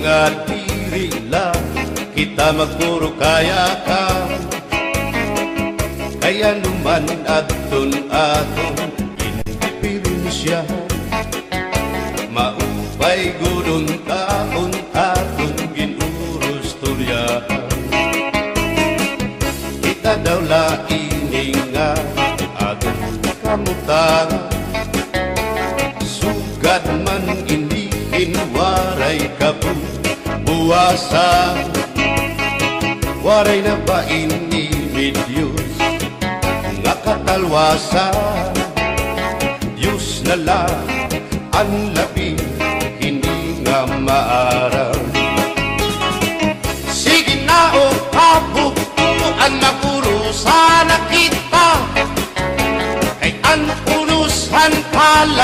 nga diri lang kita magpuro kaya ka. Kaya naman aton indiferensya, maupay gudon taon aton ginurus tulyahan. Kita daw laing nga aton kamutangan, sugad man inihin waray kabuwasan. Waray na ba ini Diyos nga katalwasan? Diyos na lang ang labi, hindi nga maaraw. Sige na o kabuktuan, magpuro sana kita.